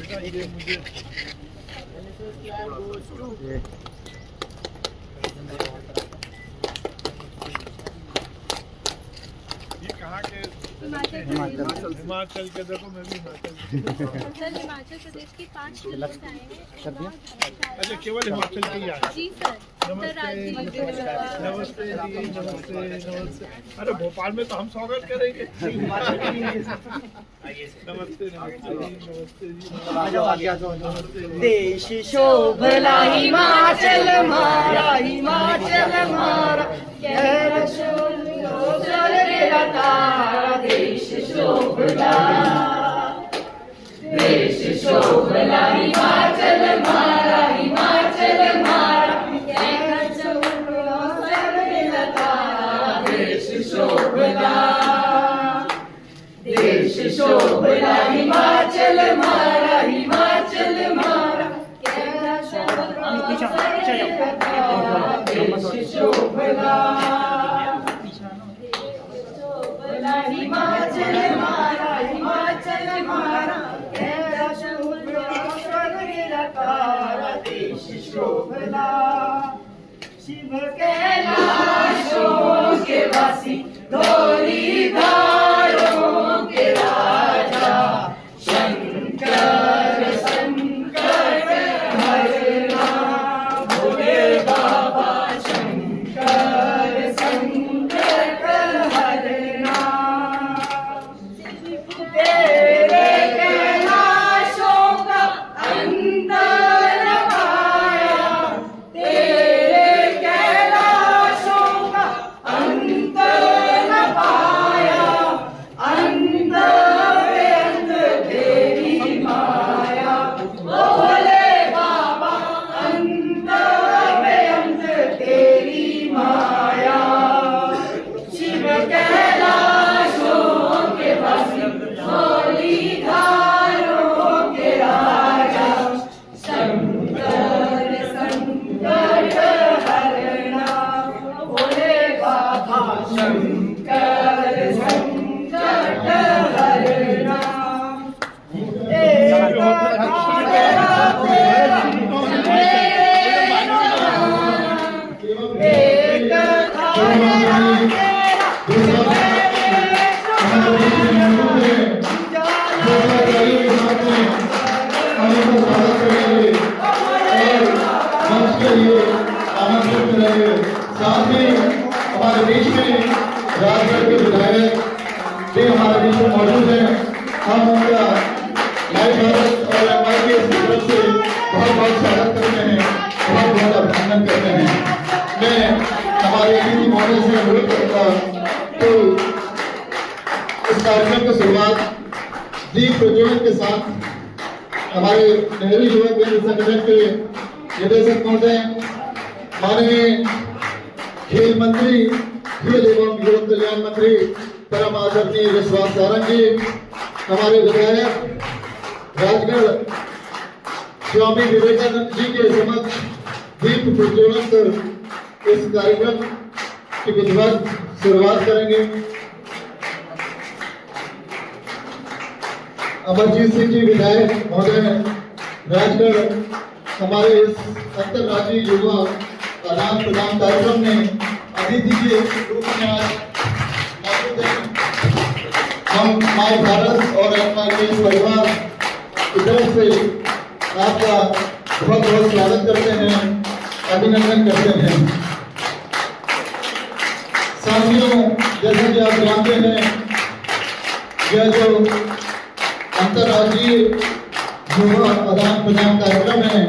ये मुझे कहाँ के? हिमाचल के। देखो मैं भी हिमाचल प्रदेश की 5 जिलों से आए हैं। अच्छा, केवल हिमाचल के ही आए? जी सर। नमस्ते नमस्ते नमस्ते जी, नमस्ते नमस्ते। अरे भोपाल में तो हम स्वागत करेंगे। नमस्ते नमस्ते नमस्ते जी। देश शोभला हिमाचल मारा, हिमाचल मारा, देश शोभला, देश शोभला हिमाचल मारा, हिमाचल मारा, देश शोभला, देश शोभला हिमाचल मारा, हिमाचल मारा, देश शोभला, हिमाचल मारा, हिमाचल मारा, देश शोभला, शिव कैलाशों के वासी, धौली धारों के राजा, शंकर संकट हरना, भोले बाबा शंकर संकट हरना, तेरे कैलाशों का अंदर पाया, तेरे कैलाशों का अंदर पाया, अंदर तेरी माया, भोले बाबा अंदर तेरी माया, शिव कैलाशों के वासी, धौली धारों के राजा, शंकर संकट हरना, भोले बाबा शंकर संकट हरना, एक तेरा तेरा एक साथ ही हमारे बीच में राजगढ़ के विधायक भी हमारे बीच में मौजूद हैं। हम उनका नए भारत और एमआई की तरफ से बहुत बहुत स्वागत करते हैं, बहुत बहुत अभिनंदन करते हैं। मैं हमारे अतिथि महोदय से अनुरोध करूंगा तो इस कार्यक्रम की शुरुआत दीप प्रज्वलन के साथ हमारे नेहरू युवा केंद्र संगठन के निदेशक महोदय, माननीय खेल मंत्री, खेल एवं युवक कल्याण मंत्री परम आदरणीय विश्वास सारंग जी, हमारे विधायक राजगढ़ स्वामी विवेकानंद जी के समक्ष दीप प्रज्वलन कर इस कार्यक्रम की विधिवत शुरुआत करेंगे। अमरजीत सिंह जी विधायक महोदय राजगढ़ हमारे इस अंतर्राज्यीय युवा आदान प्रदान कार्यक्रम में अतिथि के रूप में आज मौजूद हैं। हम माय भारत और एमआई के परिवार की तरफ से आपका बहुत बहुत स्वागत करते हैं, अभिनंदन करते हैं। साथियों, जैसा कि आप जानते हैं, यह जो अंतर्राज्यीय युवा आदान प्रदान कार्यक्रम है,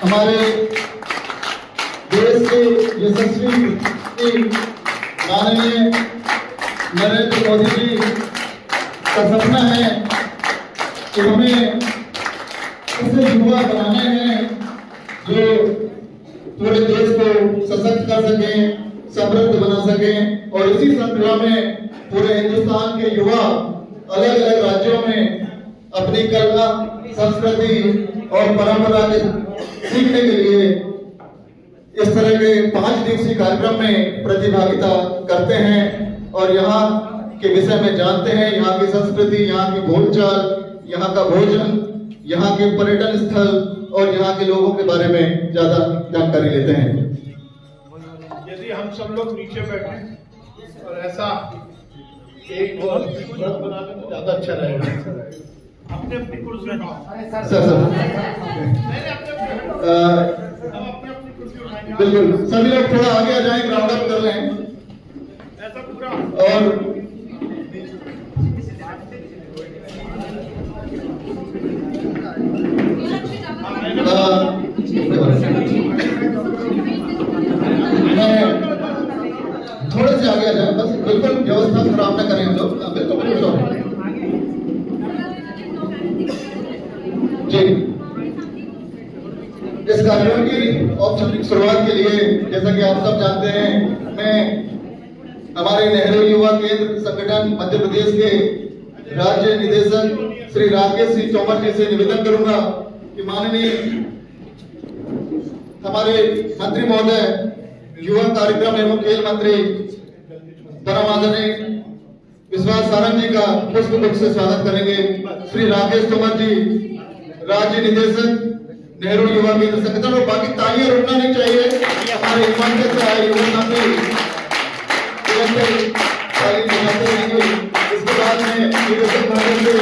हमारे देश के यशस्वी माननीय नरेंद्र मोदी जी का सपना है कि हमें ऐसे युवा बनाने हैं जो पूरे देश को सशक्त कर सकें, समृद्ध बना सकें, और इसी श्रृंखला में पूरे हिंदुस्तान के युवा अलग अलग राज्यों में अपनी कला, संस्कृति और परंपरा के सीखने के लिए इस तरह के 5 दिवसीय कार्यक्रम में प्रतिभागिता करते हैं और यहाँ के विषय में जानते हैं, यहाँ की संस्कृति, यहाँ की बोलचाल, यहाँ का भोजन यहाँ के पर्यटन स्थल और यहाँ के लोगों के बारे में ज्यादा जानकारी लेते हैं। यदि हम सब लोग नीचे बैठे और ऐसा एक व्रत बना लें तो ज्यादा अच्छा रहेगा। अपने अपनी कुर्सी उठाओ। सर हम अपने अपनी कुर्सी उठाएंगे। बिल्कुल, सभी लोग थोड़ा आगे आ जाएं, ग्राउंड अप कर लें। ऐसा पूरा और थोड़े से आगे आ जाए, बस बिल्कुल व्यवस्था खराब न करें हम लोग। बिल्कुल जी। इस कार्यक्रम की औपचारिक शुरुआत के लिए, जैसा कि आप सब जानते हैं, मैं हमारे नेहरू युवा केंद्र संगठन मध्य प्रदेश के राज्य निदेशक श्री राकेश सिंह तोमर जी से निवेदन करूंगा कि माननीय हमारे मंत्री महोदय, युवा कार्यक्रम एवं खेल मंत्री परम आदरणीय विश्वास सारंग जी का पुष्प गुच्छ से स्वागत करेंगे। श्री राकेश तोमर जी, राज्य निदेशक नेहरू युवा केंद्र संगठन। और बाकी तालियां रुकना नहीं चाहिए। हमारे हिमाचल से आए युवा साथी ताली बजाते रहेंगे। इसके बाद में निदेशक महोदय से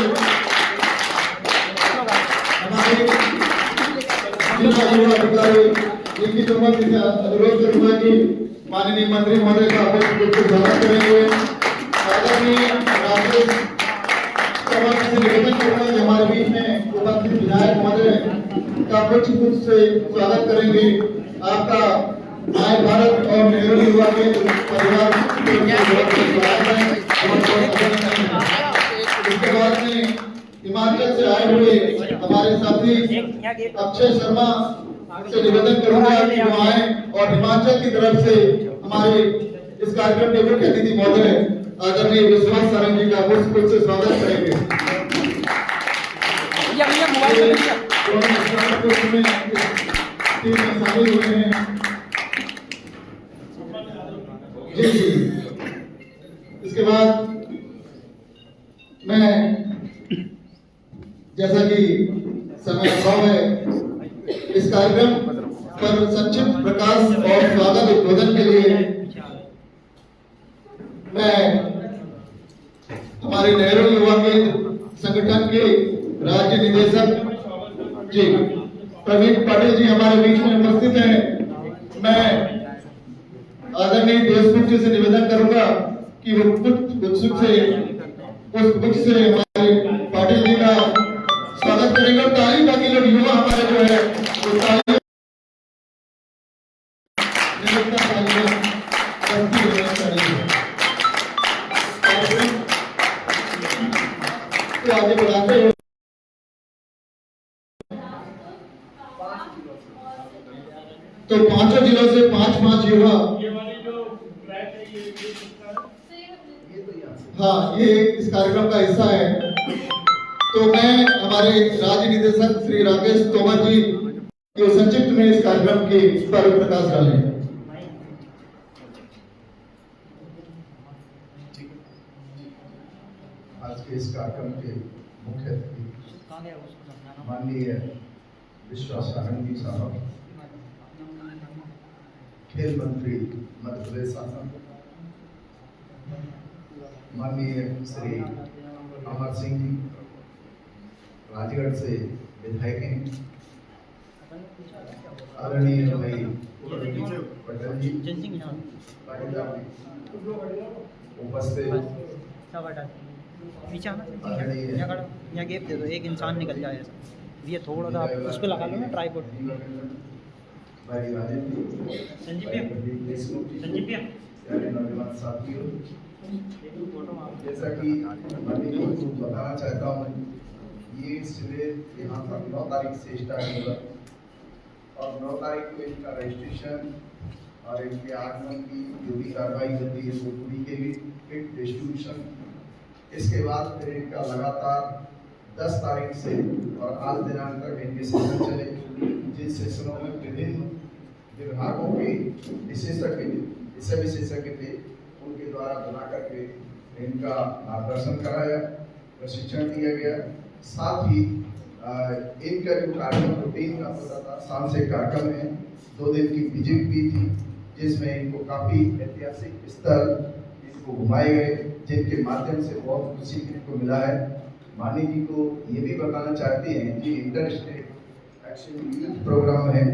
हमारे जिला युवा अधिकारी इनकी तोमर जी से अनुरोध करूंगा कि माननीय मंत्री महोदय का पुष्प गुच्छ से स्वागत करेंगे। आदरणीय राकेश तोमर जी से निवेदन करूंगा कि हमारे बीच में उपस्थित विधायक महोदय का पुष्प गुच्छ से स्वागत करेंगे। आपका माय भारत और नेहरू युवा के परिवार इसके बाद में हिमाचल से आए हुए हमारे साथी अक्षय शर्मा से निवेदन करूंगा कि वो आए और हिमाचल की तरफ से हमारे इस कार्यक्रम के मुख्य अतिथि महोदय आदरणीय विश्वास सारंग जी का पुष्प गुच्छ से स्वागत करेंगे। शामिल हुए हैं जी जी। इसके बाद मैं, जैसा कि समय अभाव है, इस कार्यक्रम पर संक्षिप्त प्रकाश और स्वागत उद्बोधन के लिए मैं हमारे नेहरू युवा केंद्र संगठन के राज्य निदेशक जी प्रवीण पाटिल जी हमारे बीच में उपस्थित हैं। मैं आदरणीय देशमुख जी से निवेदन करूंगा कि वो पुष्प से हमारे पाटिल जी का स्वागत करेंगे। और ताली, बाकी लोग युवा हमारे जो है वो ताली आगे बढ़ाते हुए तो पांचों जिलों से 5-5 युवा, हाँ, ये इस कार्यक्रम का हिस्सा है। तो मैं हमारे राज्य निदेशक श्री राकेश तोमर जी को संक्षिप्त में इस कार्यक्रम की पर प्रकाश डालें। आज के इस कार्यक्रम के मुख्य अतिथि माननीय विश्वास सारंग जी साहब, खेल मंत्री मध्य प्रदेश शासन, माननीय श्री अमर सिंह जी, राजगढ़ से विधायक हैं, आदरणीय भाई पटेल जी उपस्थित, यहाँ गैप दे दो, एक इंसान निकल जाए ऐसा, ये थोड़ा सा उस पर लगा लो ना ट्राइपॉड। नौजवान साथियों, जैसा कि मैं बताना चाहता हूँ, ये शिविर यहाँ पर 9 तारीख से स्टार्ट होगा और 9 तारीख को इनका रजिस्ट्रेशन और इनके आगमन की जो भी कार्रवाई होती है वो पूरी के लिए किट डिस्ट्रीब्यूशन। इसके बाद फिर इनका लगातार 10 तारीख से और आज दिनांक तक इनके सेशन चले, जिन सेशनों में विभिन्न विभागों के विशेषज्ञ थे, उनके द्वारा बना करके इनका मार्गदर्शन कराया, प्रशिक्षण दिया गया। साथ ही इनका जो कार्यक्रम रूटीन का होता था, सांस्कृतिक कार्यक्रम है, 2 दिन की विजिट भी थी, जिसमें इनको काफ़ी ऐतिहासिक स्थल इनको घुमाए गए, जिनके माध्यम से बहुत कुछ सीखने को मिला है। मानी जी को ये भी बताना चाहते हैं कि inter state action youth program है,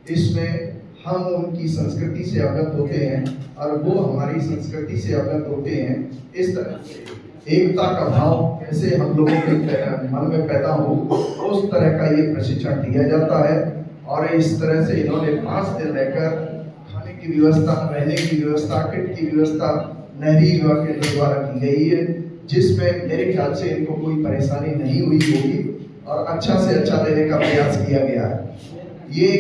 इसमें हम उनकी संस्कृति से अवगत होते हैं और वो हमारी संस्कृति से अवगत होते हैं। इस तरह से एकता का भाव कैसे हम लोगों के मन में पैदा हो, उस तरह का ये प्रशिक्षण दिया जाता है। और इस तरह से इन्होंने 5 दिन रहकर खाने की व्यवस्था, रहने की व्यवस्था, किट की व्यवस्था नहरी विभाग के द्वारा की गई है, जिसमें मेरे ख्याल से इनको कोई परेशानी नहीं हुई होगी और अच्छा से अच्छा देने का प्रयास किया गया है। ये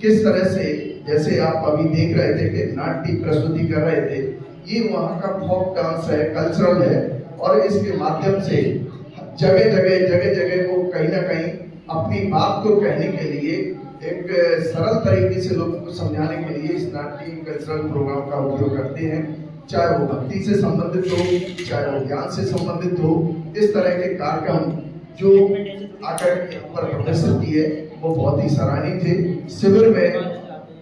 किस तरह से, जैसे आप अभी देख रहे थे कि नाट्य प्रस्तुति कर रहे थे, ये वहाँ का फोक डांस है, कल्चरल है, और इसके माध्यम से जगह जगह को कहीं ना कहीं अपनी बात को कहने के लिए एक सरल तरीके से लोगों को समझाने के लिए इस नाट्य कल्चरल प्रोग्राम का उपयोग करते हैं। चाहे वो भक्ति से संबंधित हो, चाहे वो ज्ञान से संबंधित हो, इस तरह के कार्यक्रम जो आकर पर प्रदर्शित किए वो बहुत ही सराहनीय थे। शिविर में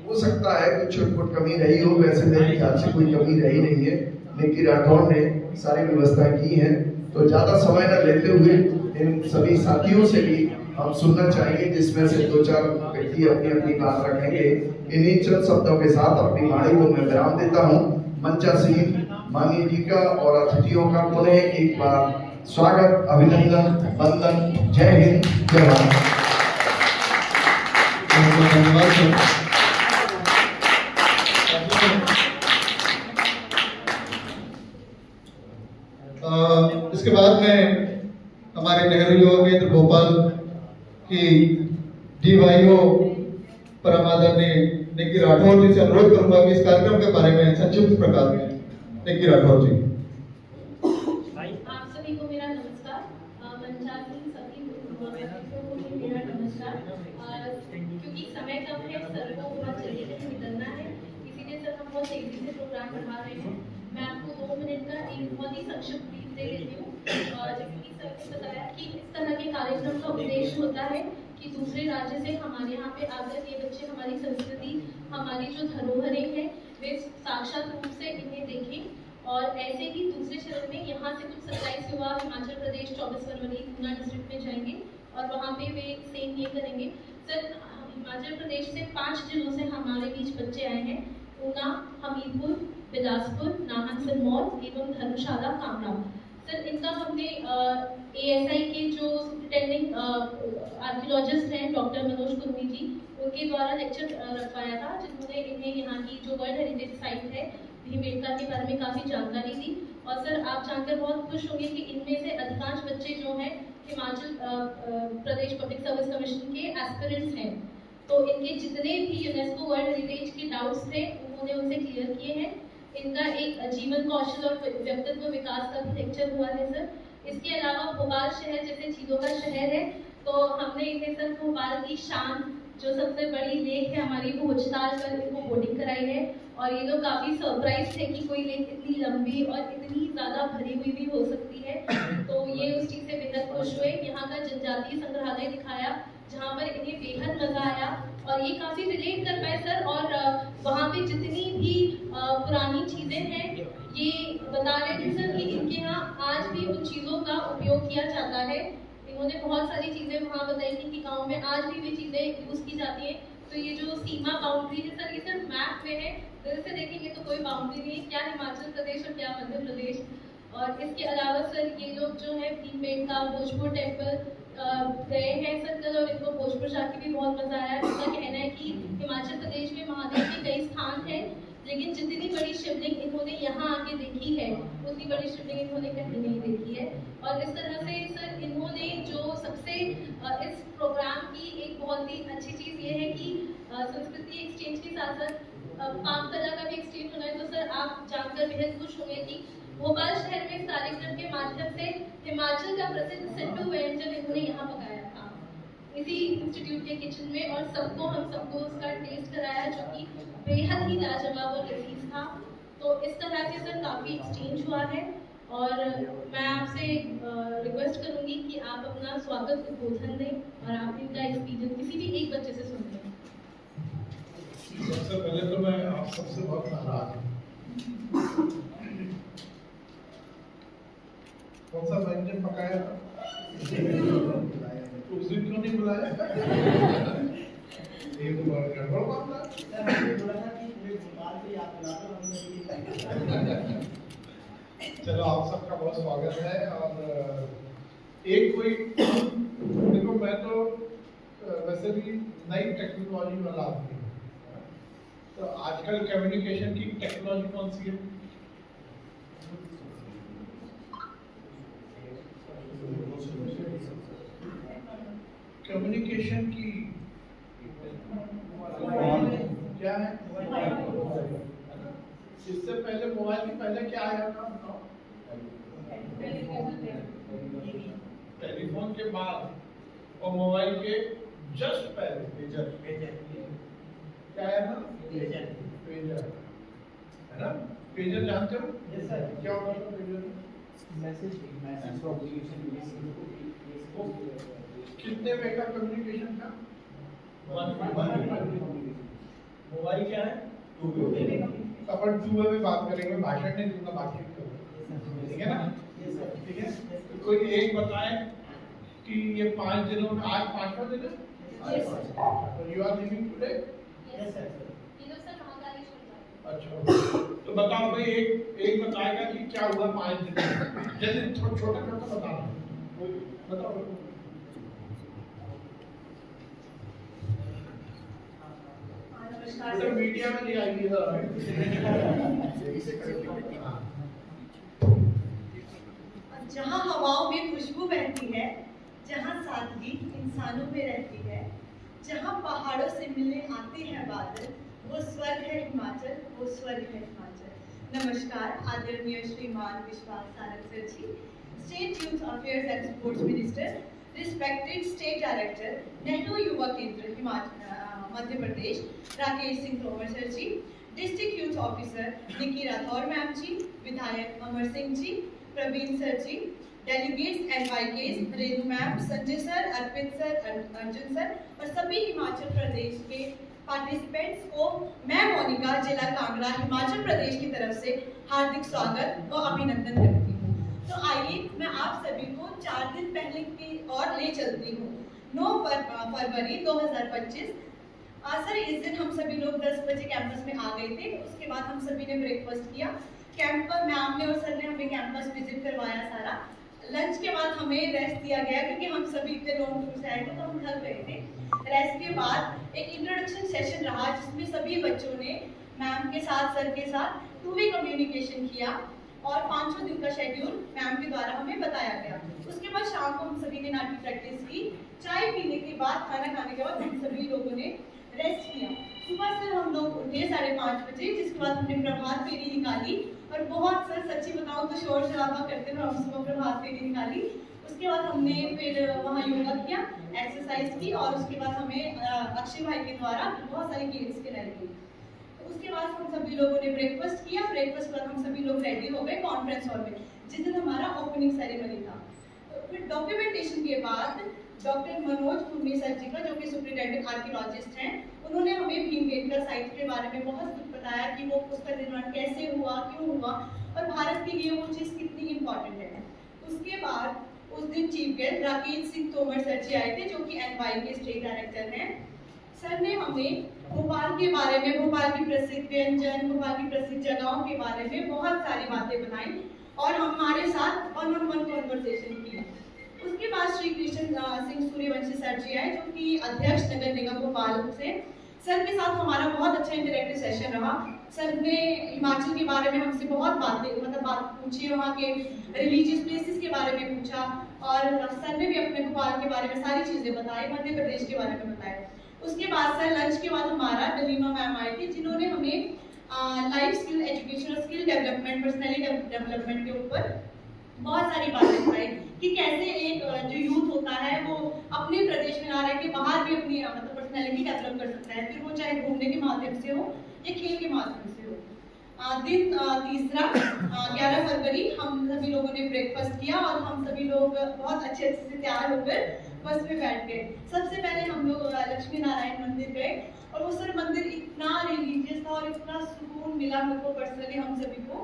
हो सकता है कुछ छोट-मोट कमी रही हो, वैसे मेरे ख्याल से कोई कमी रही नहीं है। निकी राठौर ने सारी व्यवस्था की है। तो ज़्यादा समय न लेते हुए इन सभी साथियों से भी हम सुनना चाहेंगे, जिसमें से 2-4 व्यक्ति अपनी अपनी बात रखेंगे। इन्हीं चंद शब्दों के साथ अपनी वाणी को मैं विराम देता हूँ। मंचासीन माननीय जी का और अतिथियों का पुनः एक बार स्वागत, अभिनंदन, वंदन। जय हिंद, जय भारत। धन्यवाद। इसके बाद में हमारे नेहरू युवा केंद्र भोपाल की डीवाईओ परम आदरणीय निकी राठौर जी से अनुरोध करूंगा कि इस कार्यक्रम के बारे में संक्षिप्त प्रकार में निकी राठौर जी। आप सभी को मेरा नमस्कार। मंचासीन सभी को मेरा नमस्कार। क्योंकि समय कम है, सर को बहुत जल्दी से निकलना है, इसीलिए सर हम बहुत तेजी से प्रोग्राम बढ़ा रहे हैं। मैं आपको 2 मिनट का एक बहुत ही संक्षिप्त ब्रीफ दे देती हूँ। जैसे कि सर ने बताया कि इस तरह के कार्यक्रम का उद्देश्य होता है कि दूसरे राज्य से हमारे यहाँ पे आकर ये बच्चे हमारी संस्कृति, हमारी जो धरोहरें हैं, वे साक्षात रूप से इन्हें देखें। और ऐसे ही दूसरे चरण में यहाँ से कुछ 27 युवा हिमाचल प्रदेश 24 फरवरी ऊना डिस्ट्रिक्ट में जाएंगे और वहाँ पे वे सेम ये करेंगे। सर हिमाचल प्रदेश से 5 जिलों से हमारे बीच बच्चे आए हैं: ऊना, हमीरपुर, बिलासपुर, नाहन, सिरमौर एवं धर्मशाला, कामरा। सर इनका हमने ASI के जो सुपरिटेंडिंग आर्कियोलॉजिस्ट हैं डॉक्टर मनोज कुर्मी जी, उनके द्वारा लेक्चर रखवाया था, जिन्होंने इन्हें यहाँ की जो वर्ल्ड हेरिटेज साइट है भीमबेटका के बारे में काफ़ी जानकारी दी। और सर आप जानकर बहुत खुश होंगे कि इनमें से अधिकांश बच्चे जो हैं Himachal Pradesh public service commission के एस्पिरेंट्स हैं। तो इनके जितने भी यूनेस्को वर्ल्ड हेरिटेज के डाउट्स थे उन्होंने उनसे क्लियर किए हैं। इनका एक जीवन कौशल और व्यक्तित्व विकास का भी लेक्चर हुआ है सर। इसके अलावा भोपाल शहर जैसे झीलों का शहर है, तो हमने इन्हें सर भोपाल की शान जो सबसे बड़ी लेक है हमारी भोजताल पर इनको बोटिंग कराई है। और ये लोग काफ़ी सरप्राइज थे कि कोई लेक इतनी लंबी और इतनी ज़्यादा भरी हुई भी हो सकती है, तो ये उस चीज़ से बेहद खुश हुए। यहाँ का जनजातीय संग्रहालय दिखाया जहाँ पर इन्हें बेहद मज़ा आया और ये काफ़ी रिलेट कर पाए सर। और वहाँ पे जितनी भी पुरानी चीज़ें हैं ये बता रहे थे सर कि इनके यहाँ आज भी उन चीज़ों का उपयोग किया जाता है। इन्होंने बहुत सारी चीज़ें वहाँ बताई थी कि गांव में आज भी वे चीज़ें यूज़ की जाती हैं। तो ये जो सीमा बाउंड्री है सर, ये सर मैप में है, दिल से देखेंगे तो कोई बाउंड्री नहीं है, क्या हिमाचल प्रदेश और क्या मध्य प्रदेश। और इसके अलावा सर ये लोग जो है भीमबेटका, भोजपुर टेम्पल गए हैं सर कल, और इनको भोजपुर जाके भी बहुत मज़ा आया। इनका कहना है कि हिमाचल प्रदेश में महादेव के कई स्थान हैं, लेकिन जितनी बड़ी शिवलिंग इन्होंने यहाँ आके देखी है उतनी बड़ी शिवलिंग इन्होंने कहीं नहीं देखी है। और इस तरह से सर इन्होंने जो सबसे इस प्रोग्राम की एक बहुत ही अच्छी चीज़ ये है कि संस्कृति एक्सचेंज के साथ साथ पाक कला का भी एक्सचेंज होना है। तो सर आप जानकर बेहद खुश होंगे कि भोपाल शहर में इस कार्यक्रम के माध्यम से हिमाचल का प्रसिद्ध सिड्डू व्यंजन इन्होंने यहाँ पकाया था इसी इंस्टीट्यूट के किचन में, और हम सबको उसका टेस्ट कराया जो कि बेहद ही लाजवाब और लजीज था। तो इस तरह से सर काफ़ी एक्सचेंज हुआ है। और मैं आपसे रिक्वेस्ट करूंगी कि आप अपना स्वागत उद्बोधन दें और आप इनका एक्सपीरियंस किसी भी एक बच्चे से सुन लें। सबसे पहले तो मैं आप सबसे बहुत नाराज हूँ। कौन सा व्यंजन पकाया था? उस दिन क्यों नहीं बुलाया? ये तो बड़ा गड़बड़ मामला है। चलो आप सबका बहुत स्वागत है। और एक कोई देखो, मैं तो वैसे भी नई टेक्नोलॉजी वाला आदमी हूँ। तो आजकल कम्युनिकेशन की टेक्नोलॉजी कौन सी है? कम्युनिकेशन की क्या है? इससे पहले मोबाइल के पहले क्या आया था बताओ? टेलीफोन के बाद और मोबाइल के जस्ट पहले क्या आया था? पेजर, है ना? पेजर जानते हो? क्या होता था पेजर? कितने वे का कम्युनिकेशन था? मोबाइल क्या है? अपन 2 वे में बात करेंगे, भाषण नहीं दूंगा, बातचीत करूंगा, ठीक है ना? ठीक है। तो कोई एक बताए कि ये 5 दिनों में आज 5वां दिन है? You are living today? अच्छा, तो बताओ भाई, एक बताएगा कि क्या हुआ 5 दिन में, जैसे छोटा बताओ। तो मीडिया में नहीं आएगी जहाँ हवाओं में खुशबू बहती है, जहाँ सादगी इंसानों में रहती है, जहाँ पहाड़ों से मिलने आते हैं बादल, वो स्वर्ग है हिमाचल, वो स्वर्ग है हिमाचल। नमस्कार आदरणीय श्रीमान Vishwas Sarang sir ji, state youth affairs and sports minister, respected state director Nehru Yuva Kendra Madhya Pradesh Rakesh Singh Tomar sir ji, district youth officer Nikki Rathore ma'am ji, विधायक Amar Singh ji, Praveen sir ji, delegates NYKS Renu ma'am, Sanjay sir, Arpit sir, Arjun sir और सभी हिमाचल प्रदेश के पार्टिसिपेंट्स को मैं मोनिका जिला कांगड़ा हिमाचल प्रदेश की तरफ से हार्दिक स्वागत व अभिनंदन करती हूँ। तो आइए मैं आप सभी को 4 दिन पहले की ओर ले चलती हूँ। 9 फरवरी 2025। सर इस दिन हम सभी लोग 10 बजे कैंपस में आ गए थे। उसके बाद हम सभी ने ब्रेकफास्ट किया। कैंपस मैम ने और सर ने हमें कैंपस विजिट करवाया सारा। लंच के बाद हमें रेस्ट दिया गया क्योंकि हम सभी इतने लॉन्ग टूर से आए थे तो हम थक गए थे। रेस्ट के बाद एक इंट्रोडक्शन सेशन रहा जिसमें सभी बच्चों ने मैम के साथ सर के साथ 2 वे कम्युनिकेशन किया और 500 दिन का शेड्यूल मैम के द्वारा हमें बताया गया। उसके बाद शाम को हम सभी ने नाटी प्रैक्टिस की। चाय पीने के बाद, खाना खाने के बाद हम सभी लोगों ने रेस्ट किया। सुबह से हम लोग उठे 5:30 बजे, जिसके बाद हमने प्रभात फेरी निकाली और बहुत सर सच्ची बताऊं तो शोर शराबा करते हुए हम सुबह प्रभात फेरी निकाली। उसके बाद हमने फिर वहाँ योगा किया, एक्सरसाइज की और उसके बाद हमें अक्षय भाई के द्वारा बहुत सारी गेम्स खिलाई गई। उसके बाद हम सभी लोगों ने ब्रेकफास्ट किया। ब्रेकफास्ट के बाद हम सभी लोग रेडी हो गए कॉन्फ्रेंस हॉल में, जिस दिन हमारा ओपनिंग सेरेमनी था। फिर डॉक्यूमेंटेशन के बाद डॉक्टर मनोज कुंडी सर जी का, जो कि सुपरिटेंडेंट आर्कियोलॉजिस्ट हैं, उन्होंने हमें भीमबेटका साइट के बारे में बहुत कुछ बताया कि वो उसका निर्माण कैसे हुआ, क्यों हुआ और भारत के लिए वो चीज़ कितनी इम्पोर्टेंट है। उसके बाद उस दिन chief guest Rakesh Singh Tomar sir ji आए थे, जो कि एनवाई के स्टेट डायरेक्टर हैं। सर ने हमें भोपाल के बारे में, भोपाल की प्रसिद्ध व्यंजन, भोपाल की प्रसिद्ध जगहों के बारे में बहुत सारी बातें बनाई और हमारे साथ वन-ऑन-वन कॉन्वर्सेशन की। उसके बाद श्री कृष्ण सिंह सूर्यवंशी सर जी आए, जो कि अध्यक्ष नगर निगम भोपाल से। सर के साथ हमारा बहुत अच्छा इंटरेक्टिव सेशन रहा। सर ने हिमाचल के बारे में हमसे बहुत बात पूछी, वहाँ के रिलीजियस प्लेसेस के बारे में पूछा और सर ने भी अपने भोपाल के बारे में सारी चीज़ें बताई, मध्य प्रदेश के बारे में बताया। उसके बाद सर लंच के बाद हमारा डलीमा मैम आई थी, जिन्होंने हमें लाइफ स्किल एजुकेशन और स्किल डेवलपमेंट, पर्सनैलिटी डेवलपमेंट के ऊपर बहुत सारी बातें बताई कि कैसे एक जो यूथ होता है वो अपने प्रदेश में ना रह के बाहर भी अपनी पर्सनैलिटी डेवलप कर सकता है, फिर वो चाहे घूमने के माध्यम से हो या खेल के माध्यम से हो। दिन तीसरा 11 फरवरी हम सभी लोगों ने ब्रेकफास्ट किया और हम सभी लोग बहुत अच्छे से तैयार होकर बस में बैठ गए। सबसे पहले हम लोग लक्ष्मी नारायण मंदिर गए और वो सर मंदिर इतना रिलीजियस था और इतना सुकून मिला मुझको पर्सनली हम सभी को।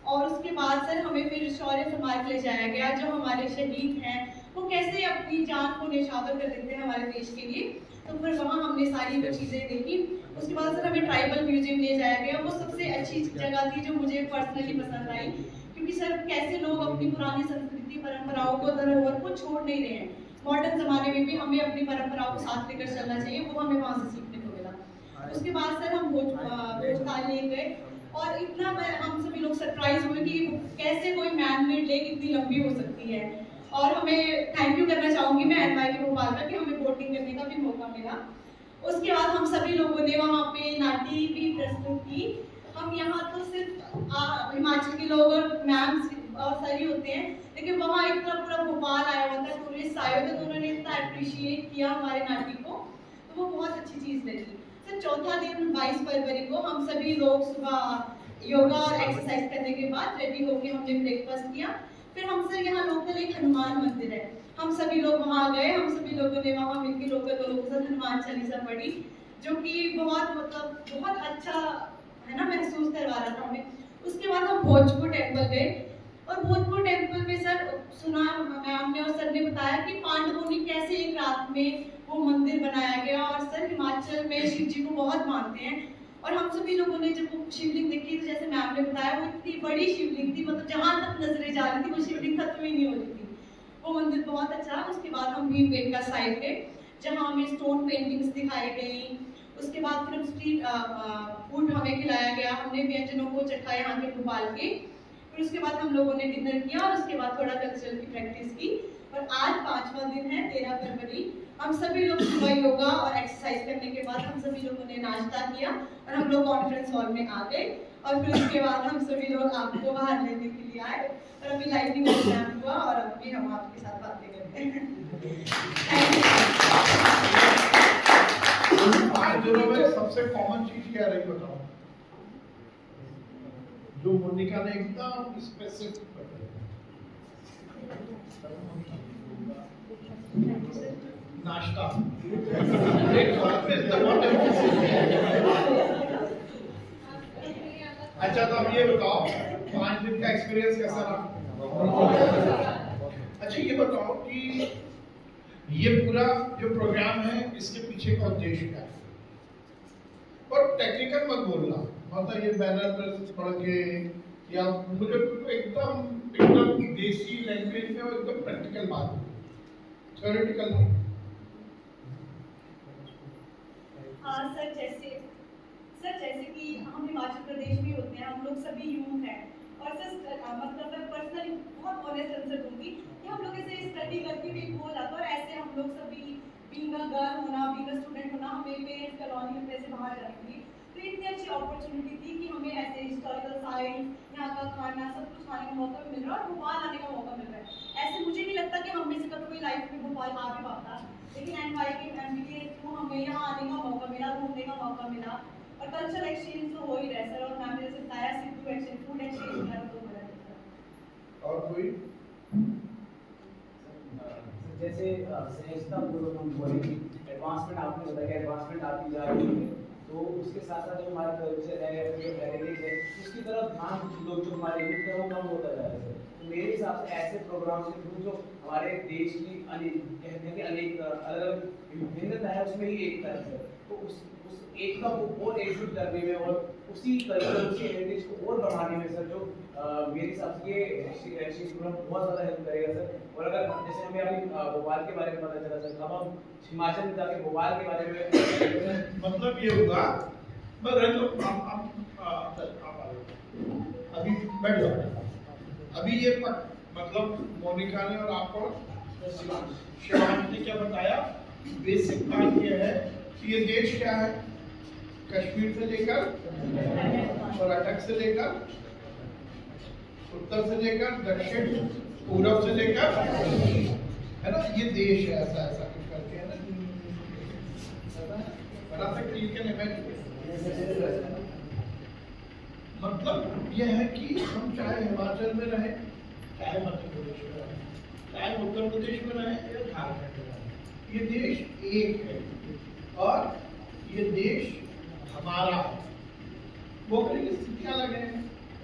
और उसके बाद सर हमें फिर शौर्य स्मारक ले जाया गया, जो हमारे शहीद हैं वो कैसे अपनी जान को न्यौछावर कर देते हैं हमारे देश के लिए। तो फिर वहाँ हमने सारी वो चीज़ें देखी। उसके बाद सर हमें ट्राइबल म्यूजियम ले जाया गया, वो सबसे अच्छी जगह थी जो मुझे पर्सनली पसंद आई, क्योंकि सर कैसे लोग अपनी पुरानी संस्कृति परंपराओं को धरोहर को छोड़ नहीं रहे हैं। मॉडर्न जमाने में भी हमें अपनी परंपराओं को साथ लेकर चलना चाहिए, वो हमें वहाँ से सीखने को मिला। उसके बाद सर हम भोजताल ले गए और इतना हम सभी लोग सरप्राइज हुए कि कैसे कोई मैन मेड लेक इतनी लंबी हो सकती है। और हमें थैंक यू करना चाहूँगी मैं NYK भोपाल का कि हमें बोटिंग करने का भी मौका मिला। उसके बाद हम सभी लोगों ने वहाँ पे नाटी भी प्रस्तुत की। हम यहाँ तो सिर्फ हिमाचल के लोग और मैम और सर ही होते हैं, लेकिन वहाँ इतना पूरा भोपाल आया हुआ था, टूरिस्ट आए हुए थे, तो उन्होंने इतना अप्रिशिएट किया हमारे नाटी को, तो वो बहुत अच्छी चीज़ लगी। सर चौथा दिन 22 फरवरी को हम सभी लोग सुबह योगा और एक्सरसाइज करने के बाद रेडी होकर हमने ब्रेकफास्ट किया। फिर हमसे यहाँ लोकल एक हनुमान मंदिर है, हम सभी लोग वहाँ गए। हम सभी लोगों ने वहाँ मिलकर लोकल लोगों के साथ हनुमान चालीसा पढ़ी, जो कि बहुत अच्छा है ना महसूस करवा रहा था हमें। उसके बाद हम भोजपुर टेम्पल गए और भोजपुर टेम्पल में सर सुना मैम ने और सर ने बताया कि पांडवों ने कैसे एक रात में वो मंदिर बनाया गया। और सर हिमाचल में शिव जी को बहुत मानते हैं और हम सभी लोगों ने जब वो शिवलिंग देखी तो जैसे मैम ने बताया वो इतनी बड़ी शिवलिंग थी, मतलब जहाँ तक नजरें जा रही थी वो शिवलिंग खत्म ही नहीं हो रही थी। वो मंदिर बहुत अच्छा। उसके बाद हम भीमबेटका साइड गए जहाँ हमें स्टोन पेंटिंग्स दिखाई गई। उसके बाद फिर स्ट्रीट फूड हमें खिलाया गया, हमने व्यंजनों को चखा यहाँ के भोपाल के। फिर उसके बाद हम लोगों ने डिनर किया और उसके बाद थोड़ा कल्चरल की प्रैक्टिस की। और आज 5वां दिन है 13 फरवरी। हम सभी लोग सुबह योगा और एक्सरसाइज करने के बाद हम सभी लोगों ने नाश्ता किया और हम लोग कॉन्फ्रेंस हॉल में आ गए। और फिर उसके बाद हम सभी लोग आपको बाहर लेने के लिए आए और अभी लाइटिंग प्रोग्राम हुआ और अभी हम आपके साथ बातें करते हैं। आज दिनों में सबसे कॉमन चीज क्या रही बताओ, जो मोनिका ने एकदम स्पेसिफिक बताया, नाश्ता। अच्छा तो अब ये बताओ 5 दिन का एक्सपीरियंस कैसा रहा? अच्छा ये बताओ कि ये पूरा जो प्रोग्राम है इसके पीछे का उद्देश्य क्या है? और टेक्निकल मत बोलना, मतलब ये बैनर पर पढ़ के या मुझे एकदम देसी लैंग्वेज में और एकदम प्रैक्टिकल बात, थ्योरेटिकल नहीं। सर जैसे कि हम हिमाचल प्रदेश में होते हैं, हम लोग सभी यूथ हैं और सर मतलब मैं पर्सनली बहुत ऑनेस्ट आंसर दूंगी कि हम लोग ऐसे स्टडी करके भी हो जाता और ऐसे हम लोग सभी बीइंग अ गर्ल होना, बीइंग अ स्टूडेंट होना, हमें पेरेंट्स कॉलोनी में पैसे बाहर जाने के लिए तो इतनी अच्छी अपॉर्चुनिटी थी कि हमें ऐसे हिस्टोरिकल साइंस, यहाँ का खाना सब कुछ खाने का मौका मिल रहा है और भोपाल आने का मौका मिल रहा है। ऐसे मुझे नहीं लगता कि हम में से कभी कोई लाइफ में भोपाल आ भी पाता, लेकिन NYK के थ्रू हमें यहाँ आने का मौका मिला, घूमने का मौका मिला और कल्चरल एक्सचेंज तो हो ही रहा है सर। और मैम ने जैसे बताया सिद्धू एक्सचेंज, फूड एक्सचेंज वगैरह तो हो रहा है। और कोई जैसे सहजता पूर्वक हम बोलेंगे, एडवांसमेंट आपने बताया कि एडवांसमेंट आती जा रही है, तो उसके साथ साथ जो हमारा कल्चर है, जो हेरिटेज है, उसकी तरफ ध्यान लोग जो हमारे यूथ है वो कम होता जा रहा है। तो मेरे हिसाब से ऐसे प्रोग्राम के थ्रू जो हमारे देश की अनेक अलग भिन्नता है उसमें ही एकता है, तो उस एकता को और एकजुट करने में और उसी कल्चर, उसी हेरिटेज को और बढ़ाने में सर जो मेरे हिसाब से ये एक्सचेंज प्रोग्राम बहुत ज़्यादा हेल्प करेगा सर। और अगर जैसे हमें अभी भोपाल के बारे में पता चला सर, अब हम हिमाचल में जाके भोपाल के बारे में मतलब ये होगा, मगर तो अभी बैठ जाओ। अभी ये मतलब मोनिका ने और आपको शिवांश ने क्या बताया, बेसिक बात ये है कि ये देश क्या है, कश्मीर से लेकर कर्नाटक से लेकर उत्तर से लेकर दक्षिण, पूरब से लेकर, है ना, ये देश है ऐसा ऐसा कुछ करके, है ना, बना सकते हैं। मतलब यह है कि हम चाहे हिमाचल में रहें, चाहे मध्य प्रदेश में रहें, चाहे उत्तर प्रदेश में रहें या झारखंड में रहें, ये देश एक है और ये देश हमारा है। भौगोलिक स्थिति अलग है,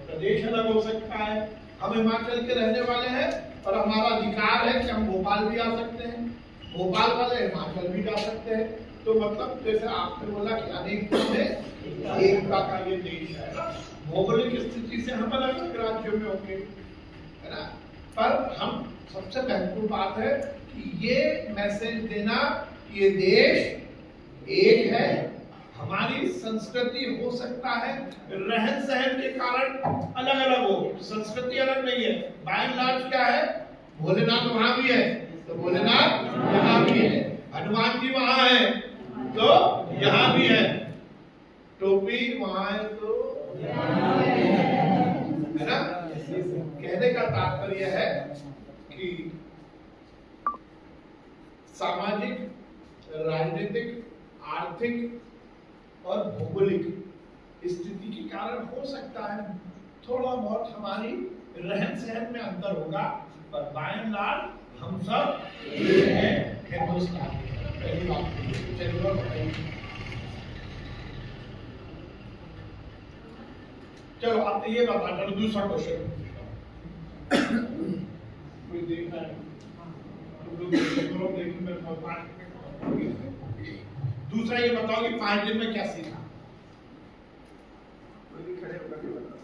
प्रदेश अलग हो सकता है। हम हिमाचल के रहने वाले हैं और हमारा अधिकार है कि हम भोपाल भी आ सकते हैं, भोपाल वाले हिमाचल भी जा सकते हैं। तो मतलब जैसे आपने बोला कि अनेकता में एकता का ये देश है ना, भौगोलिक स्थिति से हम अलग अलग राज्यों में होंगे, है ना, पर हम सबसे महत्वपूर्ण बात है कि ये मैसेज देना कि ये देश एक है। हमारी संस्कृति हो सकता है रहन सहन के कारण अलग अलग हो, संस्कृति अलग नहीं है। बाय एंड लार्ज क्या है, भोलेनाथ वहां भी है तो भोलेनाथ यहाँ भी है, हनुमान जी वहां है तो यहाँ भी है, टोपी वहां है तो है ना। कहने का तात्पर्य है कि सामाजिक, राजनीतिक, आर्थिक और भौगोलिक स्थिति के कारण हो सकता है थोड़ा बहुत हमारी रहन सहन में अंतर होगा, पर बाय एंड लार्ज हम सब एक हैं, हिंदुस्तान। पहली बात चलिए बताइए। चलो अब ये बता दो, दूसरा क्वेश्चन कोई देखना है दूसरा ये बताओ कि 5 दिन में क्या सीखा। कोई भी खड़े होकर के बताओ,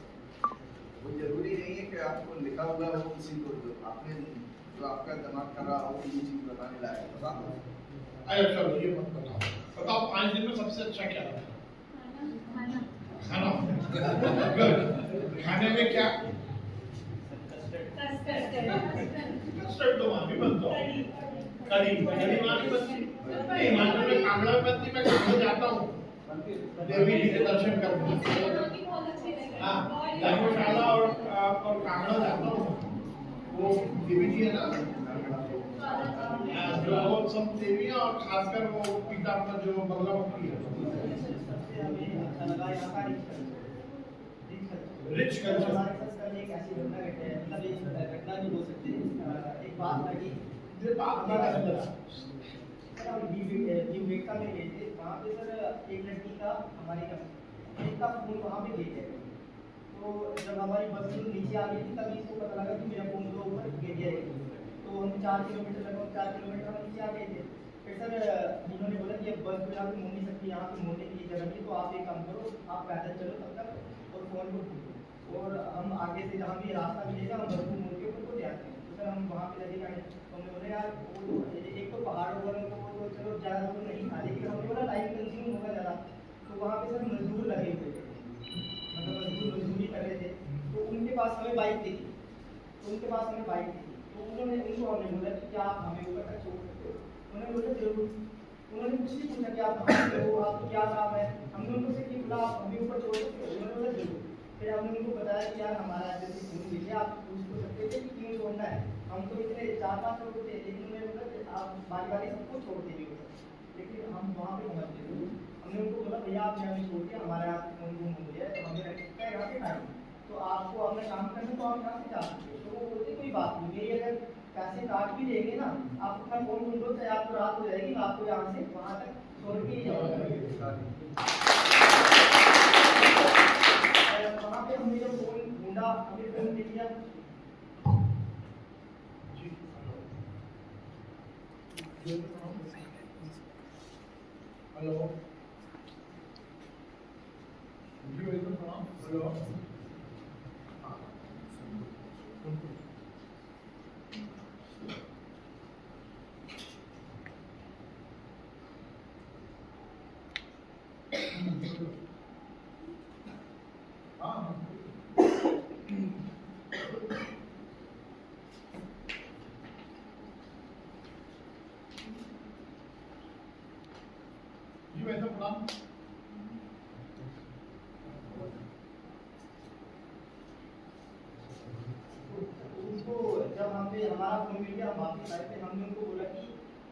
वो जरूरी नहीं है कि आपको लिखा हुआ हो किसी को, जो आपने जो आपका दिमाग कर रहा हो ये चीज बताने लायक बता दो। अरे चलो ये मत बताओ 5 दिन में सबसे अच्छा क्या लगा? खाना। खाने में क्या? कस्टर्ड तो वहाँ भी बनता है, कड़ी वहाँ भी बनती है। नहीं, हिमाचल में कांगड़ा बनती, मैं कांगड़ा जाता हूँ देवी जी के दर्शन करने। हाँ, धर्मशाला और कांगड़ा जाता हूँ, वो देवी जी है ना, जो वो सब देवी है, और खासकर वो पीताम्बर जो बगलामुखी है, रिच कल्चर। एक बात था कि ये बात क्या है? विवेका में गए थे, वहाँ पे सर एक लड़की का हमारी एक का फोन वहाँ पे गिर गया। तो जब हमारी बस नीचे आ गई थी तभी इसको पता लगा कि मेरा फोन तो ऊपर गिर गया है। तो हम 4 किलोमीटर लगभग 4 किलोमीटर हम नीचे आ गए थे। फिर सर इन्होंने बोला कि अब बस को यहाँ पे मोड़ नहीं सकती, यहाँ पे मोड़ने के लिए जगह नहीं, तो आप एक काम करो, आप पैदल चलो तब तक और फोन को ढूंढो, और हम आगे से जहाँ भी रास्ता मिलेगा हम बस को मोड़ के ऊपर को जाते हैं। तो सर हम वहाँ पे लगे गए, तो हमने बोला यार वो एक तो पहाड़ों पर तो चलो ज़्यादा तो नहीं था, लेकिन हमने बोला टाइम कंज्यूम होगा ज़्यादा। तो वहाँ पे सर मजदूर लगे हुए थे, मतलब मजदूर मजदूरी कर रहे थे। तो उनके पास हमें बाइक थी, तो उन्होंने उनको हमने बोला कि क्या आप हमें ऊपर तक छोड़ सकते हो? उन्होंने बोला जरूर। उन्होंने कुछ नहीं पूछा कि आप कहाँ से हो, आपको क्या काम है। हमने उनको से कि बोला आप हमें ऊपर छोड़ सकते हो? उन्होंने बोला जरूर। फिर हमने उनको बताया कि यार हमारा जैसे फोन लीजिए, आप पूछ तो सकते थे कि क्यों छोड़ना है, हम तो इतने 4-5 लोग थे, लेकिन उन्होंने बोला कि आप बारी बारी सबको छोड़ देंगे। लेकिन हम वहाँ पे पहुँच गए, हमने उनको बोला भैया आप यहाँ छोड़ के हमारे यहाँ फोन गुम हो गया, तो हमें रखा यहाँ पे टाइम, तो आपको अपना काम करना तो आप यहाँ से जा सकते हो। तो वो बोलते कोई बात नहीं, मेरी अगर पैसे काट भी देंगे ना, आप अपना फोन ढूंढो, चाहे आपको रात हो जाएगी, आपको यहाँ से वहाँ तक छोड़ के ही जाऊँगा। वहाँ पे हमने जब फोन ढूंढा, हमें फोन मिल गया। हेलो जी, वेलकम प्रणाम। हेलो हाँ जी, वेलकम प्रणाम। उनको जब हम पे हमारा फोन मिल गया, हम वापस आए थे, हमने उनको बोला कि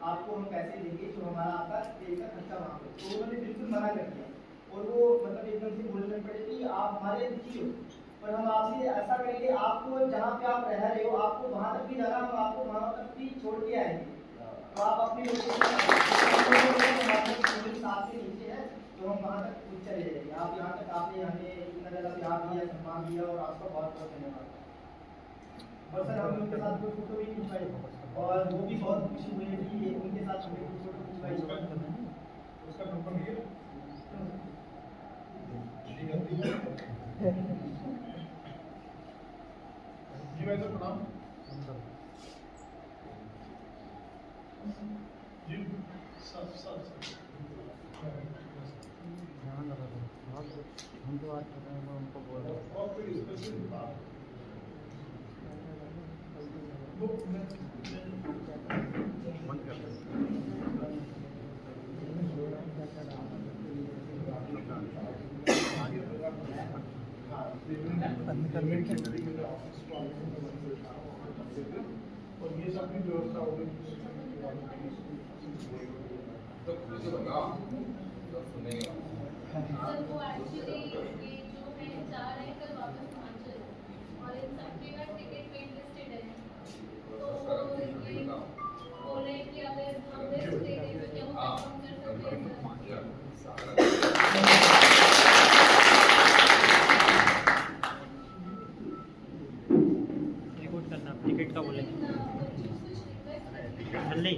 आपको हम पैसे देंगे जो हमारा आपका तेल का खर्चा वहाँ पे, तो उन्होंने बिल्कुल मना कर दिया। और वो मतलब एकदम से बोलने पड़े कि आप हमारे दुखी हो, पर हम आपसे ऐसा करेंगे, आपको जहाँ पे आप रह रहे हो आपको वहाँ तक भी जाना, हम आपको वहाँ तक भी छोड़ के आएंगे। तो आप अपनी लोकेशन साथ से नीचे है, तो हम वहाँ तक खुद चले जाएंगे। आप यहाँ तक आपने हमें इतना ज़्यादा प्यार दिया, सम्मान दिया, और आपका बहुत बहुत धन्यवाद। और सर हम उनके साथ कोई फोटो भी खिंचवाई, और वो भी बहुत खुशी हुई है कि उनके साथ हमें कोई फोटो खिंचवाई। उसका नंबर दिए जी भाई साहब प्रणाम जी सब ध्यान रखा करो, हम जो बात कर रहे हैं वो उनको बोल रहे हैं। और कोई स्पेशल बात बंद कर और ये सब की व्यवस्था होगी सर वो एक्चुअली ये जो है जा रहे हैं कल वापस हिमाचल, और इन सबके का टिकट वेट लिस्टेड है, तो ये बोल रहे हैं कि अगर हम रिस्क ले रहे हैं तो क्या वो कंफर्म कर सकते हैं रिकॉर्ड करना, टिकट का बोले जल्दी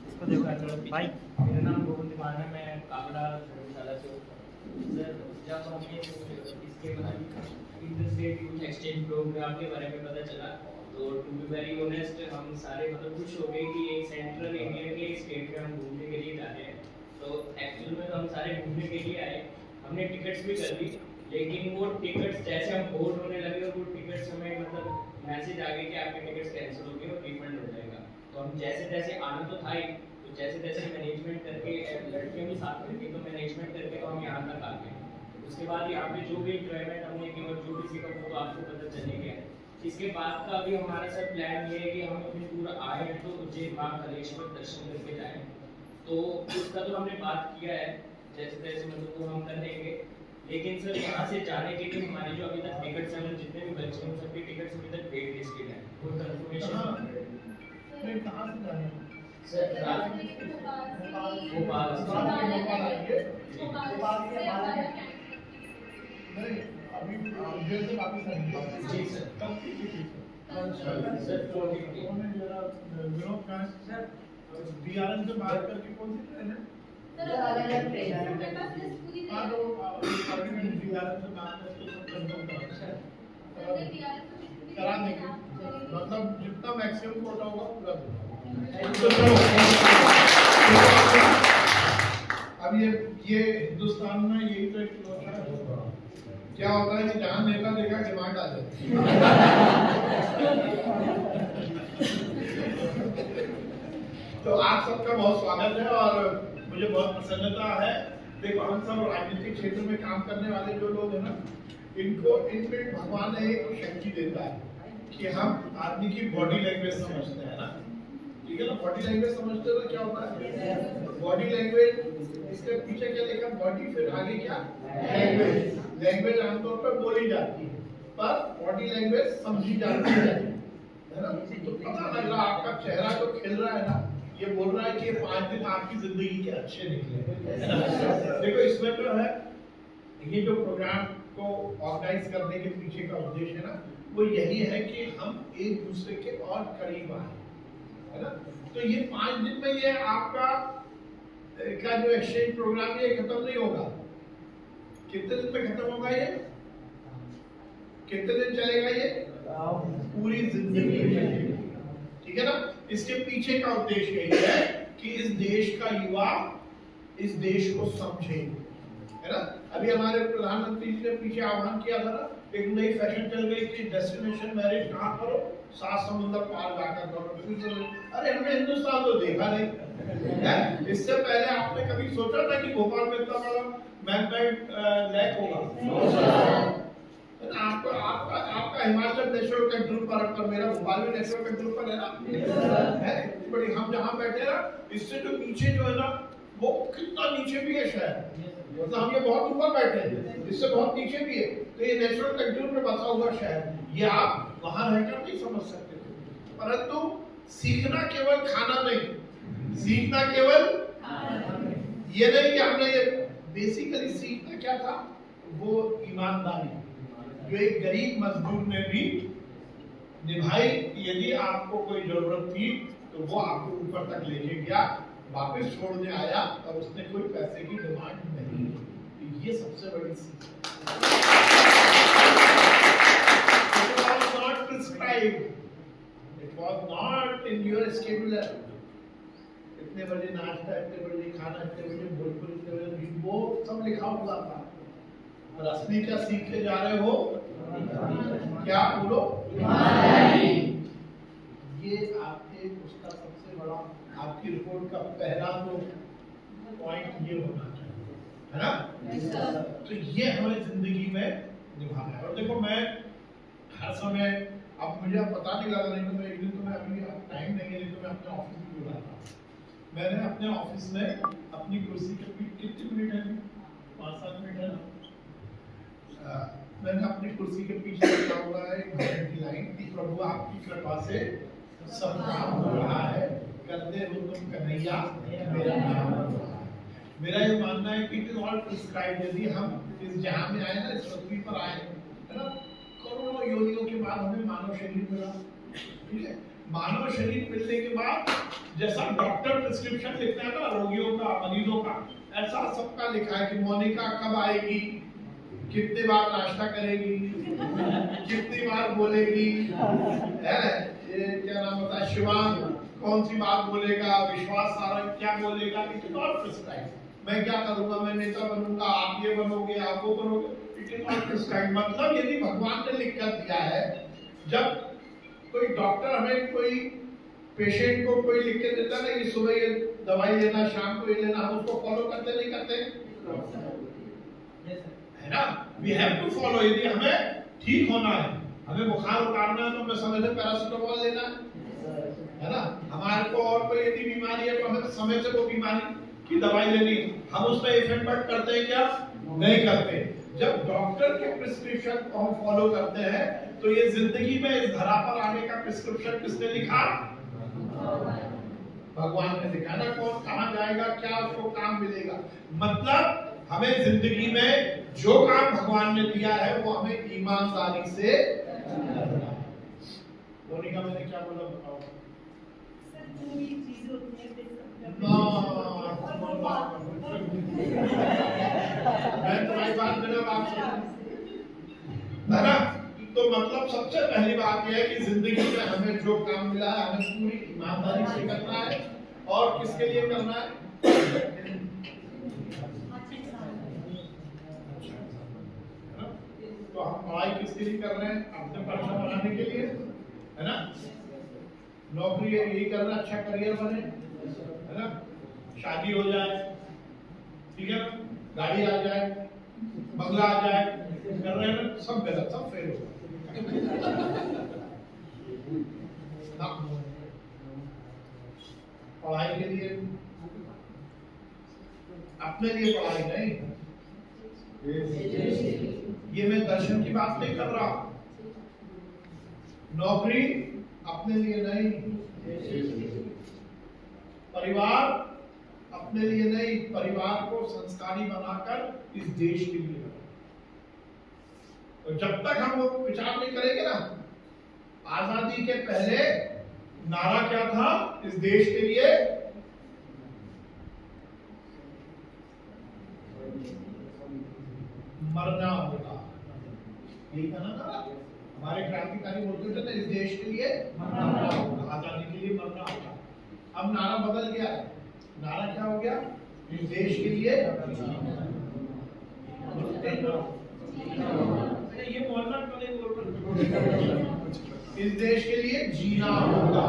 इसको देखो भाई। मेरा नाम गोविंद मान है, मैं कांगड़ा धर्मशाला से हूँ। सर जब हमें इसके inter state youth exchange program के बारे में पता चला, तो टू बी वेरी ऑनेस्ट हम सारे मतलब खुश हो गए कि एक सेंट्रल इंडिया के स्टेट में हम घूमने के लिए जा रहे हैं। तो एक्चुअल में तो हम सारे घूमने के लिए आए, हमने टिकट्स भी कर ली, लेकिन वो टिकट्स जैसे हम बोर्ड होने लगे और वो टिकट्स हमें मतलब मैसेज आ गया कि आपके टिकट्स कैंसिल हो गए और रिफंड हो जाएगा। तो हम जैसे जैसे आना तो था ही, तो जैसे जैसे मैनेजमेंट करके लड़कियों भी साथ में थी, तो मैनेजमेंट करके तो हम यहाँ तक आ गए। उसके बाद यहाँ पे जो भी इंजॉयमेंट हमने की और जो भी सीखा वो तो आपको पता चले गया। इसके बाद का अभी हमारा सर प्लान ये है कि हम अपनी टूर आए तो उज्जैन महाकालेश्वर दर्शन करके जाएं। तो उसका तो हमने बात किया है, जैसे जैसे मतलब वो हम कर लेंगे। लेकिन सर यहाँ से जाने के लिए हमारी जो अभी तक टिकट्स हैं, जितने भी बच्चे हैं सबके टिकट्स अभी तक वेट लिस्टेड है, कोई कंफर्मेशन नहीं कहाँ से जाना है नहीं अभी जेल से वापस आएंगे जी सर। कब की थी सर उन्होंने जरा विनोद कहाँ से DRM से बात करके कौन सी ट्रेन है हाँ तो DRM से बात करके सब कंफर्म करा देंगे, मतलब जितना मैक्सिमम कोटा होगा पूरा अब ये हिंदुस्तान में यही तो एक लोचा है, क्या होता है कि जहाँ नेता देखा डिमांड आ जाती है। तो आप सबका बहुत स्वागत है और मुझे बहुत प्रसन्नता है। देखो हम सब राजनीतिक क्षेत्र में काम करने वाले जो लोग हैं ना, इनको इनमें भगवान ने एक शक्ति देता है कि हम आदमी की बॉडी लैंग्वेज समझते हैं ना, ठीक है ना। बॉडी लैंग्वेज समझते हो तो क्या होता है, बॉडी लैंग्वेज इसके पीछे क्या लिखा, बॉडी फिर आगे क्या लैंग्वेज। लैंग्वेज आमतौर पर बोली जाती है पर बॉडी लैंग्वेज समझी जाती है ना। तो पता लग रहा आपका चेहरा जो खिल रहा है ना, ये बोल रहा है कि 5 दिन आपकी जिंदगी के अच्छे निकले। देखो इसमें जो है ये जो प्रोग्राम को ऑर्गेनाइज करने के पीछे का उद्देश्य है ना, वो यही है कि हम एक दूसरे के और करीब आए, है ना। तो ये 5 दिन में ये आपका का जो एक्सचेंज प्रोग्राम ये खत्म नहीं होगा। कितने दिन में खत्म होगा ये, कितने दिन चलेगा ये, पूरी जिंदगी चलेगा, ठीक है ना। इसके पीछे का उद्देश्य यही है कि इस देश का युवा इस देश को समझे, है ना। अभी हमारे प्रधानमंत्री जी ने पीछे आह्वान किया था ना, एक नई फैशन चल गई कि डेस्टिनेशन मैरिज कहाँ करो, 7 समुद्र पार जाकर करो। अरे हमने हिंदुस्तान तो देखा नहीं है। इससे पहले आपने कभी सोचा था कि भोपाल में इतना बड़ा मैनमेड लैक होगा? आपका हिमाचल नेशनल कंट्रोल पर मेरा भोपाल भी नेशनल कंट्रोल पर है ना, है बड़ी। हम जहाँ बैठे ना, इससे जो पीछे जो है ना वो कितना नीचे भी है शहर, मतलब हम ये बहुत ऊपर बैठे हैं, इससे बहुत नीचे भी है, तो ये नेचुरल कंट्रोल में बसा हुआ शहर, ये आप वहां रहकर नहीं समझ सकते थे। परंतु सीखना केवल खाना नहीं, सीखना केवल ये नहीं कि हमने ये बेसिकली सीखना क्या था, वो ईमानदारी जो एक गरीब मजदूर ने भी निभाई। यदि आपको कोई जरूरत थी तो वो आपको ऊपर तक लेके गया, वापस छोड़ने आया और उसने कोई पैसे की डिमांड नहीं की। ये सबसे बड़ी सीख है। It was not in your schedule. इतने बजे नाश्ता, इतने बजे खाना, इतने बजे भोजपुरी, इतने बजे वो सब लिखा हुआ था। और असली क्या सीख के जा रहे हो? क्या बोलो? ये आपके उसका सबसे बड़ा, आपकी रिपोर्ट का पहला तो पॉइंट ये होना चाहिए, है ना? तो ये हमें जिंदगी में निभाना है। और देखो मैं हर समय, अब मुझे अब पता नहीं लगा, नहीं तो मैं एक दिन, तो मैं अभी टाइम नहीं है, नहीं तो मैं अपने ऑफिस में बुला था। मैंने अपने ऑफिस में अपनी कुर्सी के पीछे कितने मिनट है, 5-7 मिनट है ना, मैंने अपनी कुर्सी के पीछे लिखा हुआ है एक भजन की लाइन कि प्रभु आपकी कृपा से सब काम हो रहा है, करते हो तुम कन्हैया मेरा नाम हो रहा है। मेरा ये मानना है कि इट इज ऑल प्रिस्क्राइब्ड। यदि हम इस जहां में आए ना, इस पृथ्वी पर आए, है ना, करोड़ों योनियों के बाद हमें मानव शरीर मिला, ठीक है। मानव शरीर मिलने के बाद जैसा डॉक्टर प्रिस्क्रिप्शन लिखता है ना रोगियों का, मरीजों का, ऐसा सबका लिखा है कि मोनिका कब आएगी, कितने बार नाश्ता करेगी, कितनी बार बोलेगी, है ये क्या नाम होता है, शिवांग कौन सी बात बोलेगा, विश्वास सारा क्या बोलेगा, इट इज नॉट प्रिस्क्राइब्ड। मैं क्या करूंगा, मैं नेता बनूंगा, आप ये बनोगे, आप वो बनोगे, इट इज नॉट प्रिस्क्राइब्ड। मतलब यदि भगवान ने लिख कर दिया है, जब कोई डॉक्टर हमें कोई पेशेंट को कोई लिख के देता ना कि सुबह ये दवाई लेना, शाम को ये लेना, हम उसको फॉलो करते नहीं करते, है ना? We have to follow. यदि हमें ठीक होना है, हमें बुखार उतारना है, तो हमें समय से पैरासिटामोल लेना है ना? हमारे को और कोई यदि बीमारी है तो हमें समय से वो बीमारी की दवाई लेनी। हम उसमें इफेक्ट करते हैं क्या? नहीं करते। जब डॉक्टर के प्रिस्क्रिप्शन को हम फॉलो करते हैं, तो ये जिंदगी में इस धरा पर आने का प्रिस्क्रिप्शन किसने लिखा? भगवान ने लिखा ना। कौन कहाँ जाएगा, क्या उसको काम मिलेगा। मतलब हमें जिंदगी में जो काम भगवान ने दिया है वो हमें ईमानदारी से करना है। मोनिका मैंने क्या बोला बताओ? मैं तुम्हारी बात बिना बात है ना। तो मतलब सबसे पहली बात यह है कि जिंदगी में हमें जो काम मिला है हमें पूरी ईमानदारी से करना है। और किसके लिए करना है? तो हम पढ़ाई किसके लिए कर रहे हैं? अपने परीक्षा बनाने के लिए, है ना। नौकरी यही करना, अच्छा करियर बने, है ना। शादी हो जाए, ठीक है, गाड़ी आ जाए, बंगला आ जाए, कर रहे हैं ना। सब गलत, सब फेल हो। पढ़ाई के लिए, अपने लिए पढ़ाई नहीं, ये मैं दर्शन की बात नहीं कर रहा। नौकरी अपने लिए नहीं, परिवार अपने लिए नहीं, परिवार को संस्कारी बनाकर इस देश के लिए। तो जब तक हम वो विचार नहीं करेंगे ना, आजादी के पहले नारा क्या था इस देश के लिए? मरना होगा, यही था ना नारा। हमारे क्रांतिकारी बोलते थे ना, इस देश के लिए मरना होगा, आजादी के लिए मरना होगा। अब नारा बदल गया है। नारा क्या हो गया? इस देश के लिए ये मोहल्ला वाले बोल रहे, इस देश के लिए जीना होगा,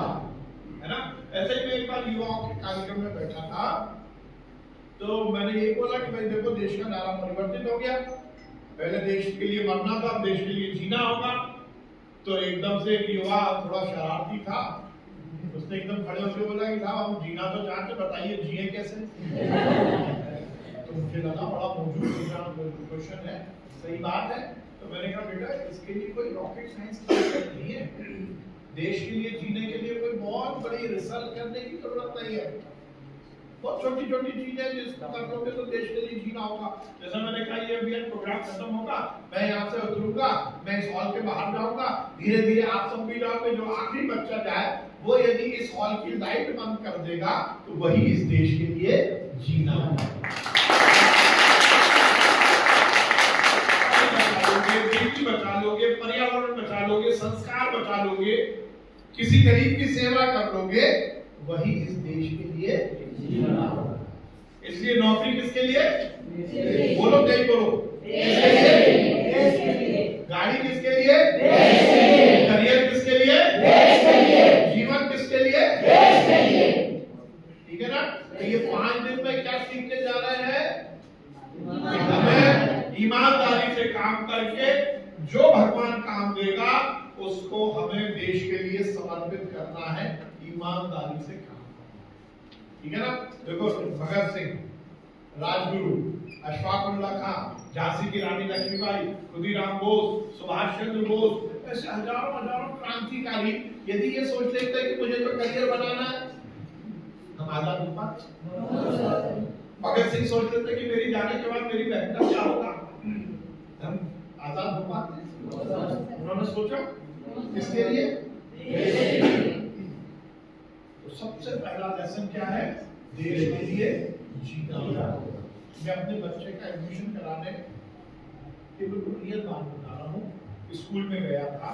है ना। ऐसे ही मैं एक बार युवाओं के कार्यक्रम में बैठा था, तो मैंने ये बोला कि भाई देखो, देश का नारा परिवर्तित हो गया। पहले देश के लिए मरना था, देश के लिए जीना होगा। तो एकदम से एक युवा थोड़ा शरारती था, उसने एकदम खड़े होकर बोला कि साहब हम जीना तो चाहते, बताइए जिए कैसे। तो मुझे लगा बड़ा मौजूद क्वेश्चन है, सही बात है। तो मैंने कहा बेटा इसके लिए कोई रॉकेट साइंस की जरूरत नहीं है, देश के लिए जीने के लिए कोई बहुत बड़ी रिसर्च करने की जरूरत नहीं है, बहुत छोटी छोटी चीजें जिसको कर लोगे तो देश के लिए जीना होगा। जैसा मैंने कहा ये अभी प्रोग्राम खत्म होगा, मैं यहाँ से उतरूंगा, मैं इस हॉल के बाहर जाऊंगा, धीरे धीरे आप सब भी जाओगे, जो आखिरी बच्चा जाए वो यदि इस हॉल की लाइट बंद कर देगा तो वही इस देश के लिए जीना है। बेटी बचा लोगे, पर्यावरण बचा लोगे, संस्कार बचा लोगे, किसी गरीब की सेवा कर लोगे, वही इस देश के लिए जीना। इसलिए नौकरी किसके लिए? बोलो तेज बोलो। गाड़ी किसके लिए? करियर किसके लिए? जीवन किसके लिए? ठीक है ना? तो ये 5 दिन में क्या सीख के जा रहे हैं? हमें ईमानदारी से काम करके जो भगवान काम देगा उसको हमें देश के लिए समर्पित करना है, ईमानदारी से काम। ठीक है ना? देखो भगत सिंह, राजगुरु, अशफाकुल्लाह खान, झांसी की रानी लक्ष्मीबाई, खुदीराम बोस, सुभाष चंद्र बोस, ऐसे हजारों हजारों क्रांतिकारी यदि ये सोच लेते कि मुझे तो करियर बनाना है, हम आजाद हो पाते। भगत सिंह सोच लेते कि मेरी जाने के बाद मेरी बहन का क्या होगा, हम आजाद हो पाते। उन्होंने सोचा किसके लिए? तो सबसे पहला लेसन क्या है? देश के लिए जीना। मैं अपने बच्चे का एडमिशन कराने के बिल्कुल रियल बात बता रहा हूँ। स्कूल में गया था,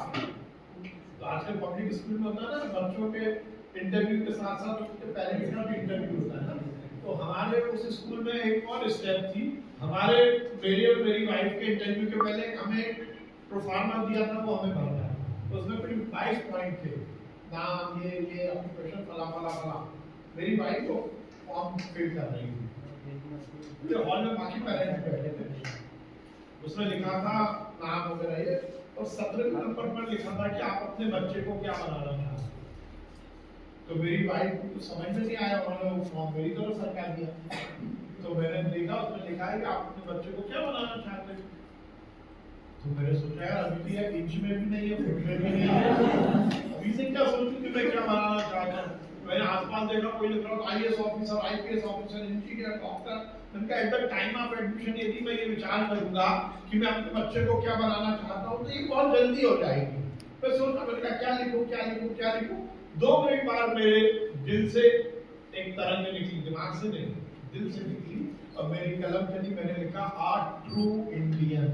तो आजकल पब्लिक स्कूल में होता है ना, बच्चों के इंटरव्यू के साथ साथ उसके पेरेंट्स का भी इंटरव्यू होता है ना। तो हमारे उस स्कूल में एक और स्टेप थी, हमारे मेरी और मेरी वाइफ के इंटरव्यू के पहले हमें प्रोफार्मा दिया था, वो हमें भरना है। तो उसमें करीब 22 पॉइंट थे, नाम ये ऑक्यूपेशन फला फला फला। मेरी वाइफ को फॉर्म फिल कर रही थी, तो हॉल में बाकी पेरेंट्स बैठे थे, उसमें लिखा था नाम वगैरह ये, और 17 नंबर पर लिखा था कि आप अपने बच्चे को क्या बनाना चाहते हैं। तो मेरी वाइफ को तो समझ में नहीं आया, उन्होंने वो फॉर्म मेरी तरफ सरका दिया। तो मैंने देखा उसमें लिखा है कि आप अपने बच्चे को क्या बनाना चाहते हैं। तो मैंने सोचा यार अभी भी एक इंच में भी नहीं है, फुट में भी नहीं है, अभी से क्या सोचूं कि मैं क्या बनाना चाहता हूँ। मैंने आसपास देखा कोई लिख रहा था IAS officer, IPS officer, engineer, doctor. मैंने at the time of admission यदि मैं ये विचार करूंगा कि मैं अपने बच्चे को क्या बनाना चाहता हूँ तो ये बहुत जल्दी हो जाएगी। मैं सोचा मैंने कहा क्या लिखूं क्या लिखूं क्या लिखूं। 2 मिनट बाद मेरे दिल से एक तरंग निकली, दिमाग से नहीं दिल से निकली, और मेरी कलम चली, मैंने लिखा आ ट्रू इंडियन।